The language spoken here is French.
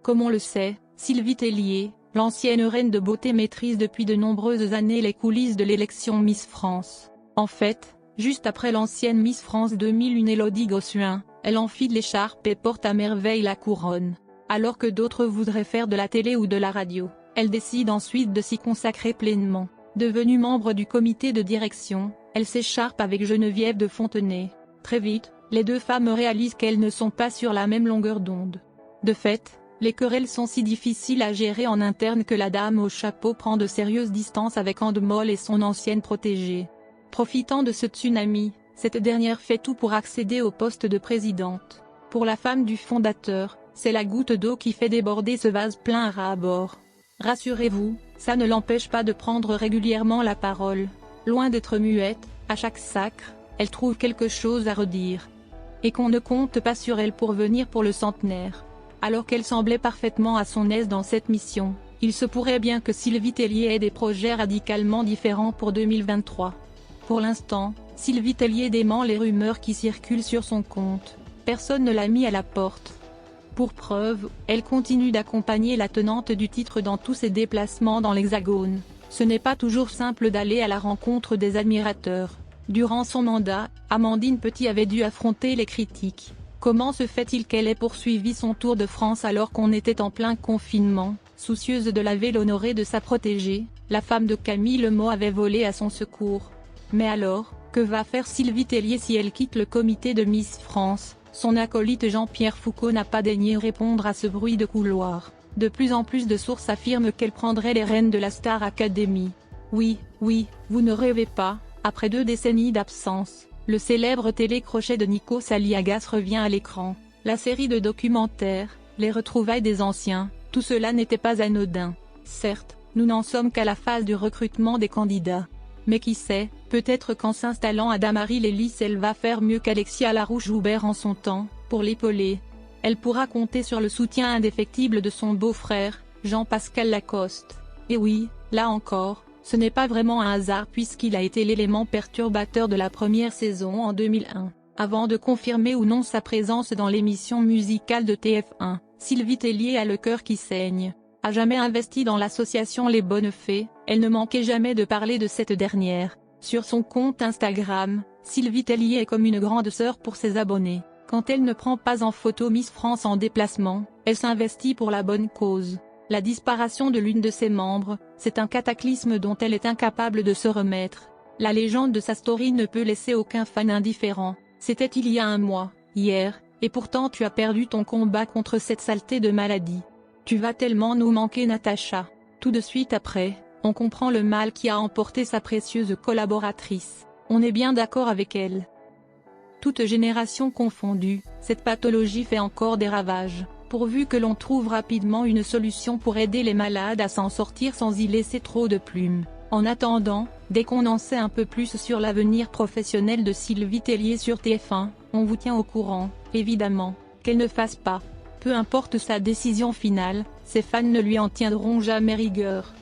Comme on le sait, Sylvie Tellier, l'ancienne reine de beauté maîtrise depuis de nombreuses années les coulisses de l'élection Miss France. En fait, juste après l'ancienne Miss France 2001 Élodie Gossuin, elle enfile l'écharpe et porte à merveille la couronne. Alors que d'autres voudraient faire de la télé ou de la radio, elle décide ensuite de s'y consacrer pleinement. Devenue membre du comité de direction, elle s'écharpe avec Geneviève de Fontenay. Très vite, les deux femmes réalisent qu'elles ne sont pas sur la même longueur d'onde. De fait, les querelles sont si difficiles à gérer en interne que la dame au chapeau prend de sérieuses distances avec Andemol et son ancienne protégée. Profitant de ce tsunami, cette dernière fait tout pour accéder au poste de présidente. Pour la femme du fondateur, c'est la goutte d'eau qui fait déborder ce vase plein à ras bord. Rassurez-vous, ça ne l'empêche pas de prendre régulièrement la parole. Loin d'être muette, à chaque sacre, elle trouve quelque chose à redire. Et qu'on ne compte pas sur elle pour venir pour le centenaire. Alors qu'elle semblait parfaitement à son aise dans cette mission, il se pourrait bien que Sylvie Tellier ait des projets radicalement différents pour 2023. Pour l'instant, Sylvie Tellier dément les rumeurs qui circulent sur son compte. Personne ne l'a mis à la porte. Pour preuve, elle continue d'accompagner la tenante du titre dans tous ses déplacements dans l'Hexagone. Ce n'est pas toujours simple d'aller à la rencontre des admirateurs. Durant son mandat, Amandine Petit avait dû affronter les critiques. Comment se fait-il qu'elle ait poursuivi son Tour de France alors qu'on était en plein confinement? Soucieuse de laver l'honoré de sa protégée, la femme de Camille Lemot avait volé à son secours. Mais alors, que va faire Sylvie Tellier si elle quitte le comité de Miss France? Son acolyte Jean-Pierre Foucault n'a pas daigné répondre à ce bruit de couloir. De plus en plus de sources affirment qu'elle prendrait les rênes de la Star Academy. Oui, vous ne rêvez pas, après 2 décennies d'absence, le célèbre télécrochet de Nikos Aliagas revient à l'écran. La série de documentaires, les retrouvailles des anciens, tout cela n'était pas anodin. Certes, nous n'en sommes qu'à la phase du recrutement des candidats. Mais qui sait, peut-être qu'en s'installant à Damary-Lélis elle va faire mieux qu'Alexia Larouche-Joubert en son temps, pour l'épauler. Elle pourra compter sur le soutien indéfectible de son beau-frère, Jean-Pascal Lacoste. Et oui, là encore, ce n'est pas vraiment un hasard puisqu'il a été l'élément perturbateur de la première saison en 2001. Avant de confirmer ou non sa présence dans l'émission musicale de TF1, Sylvie Tellier a le cœur qui saigne. A jamais investie dans l'association Les Bonnes Fées, elle ne manquait jamais de parler de cette dernière. Sur son compte Instagram, Sylvie Tellier est comme une grande sœur pour ses abonnés. Quand elle ne prend pas en photo Miss France en déplacement, elle s'investit pour la bonne cause. La disparition de l'une de ses membres, c'est un cataclysme dont elle est incapable de se remettre. La légende de sa story ne peut laisser aucun fan indifférent. C'était il y a un mois, hier, et pourtant tu as perdu ton combat contre cette saleté de maladie. Tu vas tellement nous manquer Natacha. Tout de suite après, on comprend le mal qui a emporté sa précieuse collaboratrice. On est bien d'accord avec elle. Toute génération confondue, cette pathologie fait encore des ravages, pourvu que l'on trouve rapidement une solution pour aider les malades à s'en sortir sans y laisser trop de plumes. En attendant, dès qu'on en sait un peu plus sur l'avenir professionnel de Sylvie Tellier sur TF1, on vous tient au courant, évidemment, qu'elle ne fasse pas. Peu importe sa décision finale, ses fans ne lui en tiendront jamais rigueur.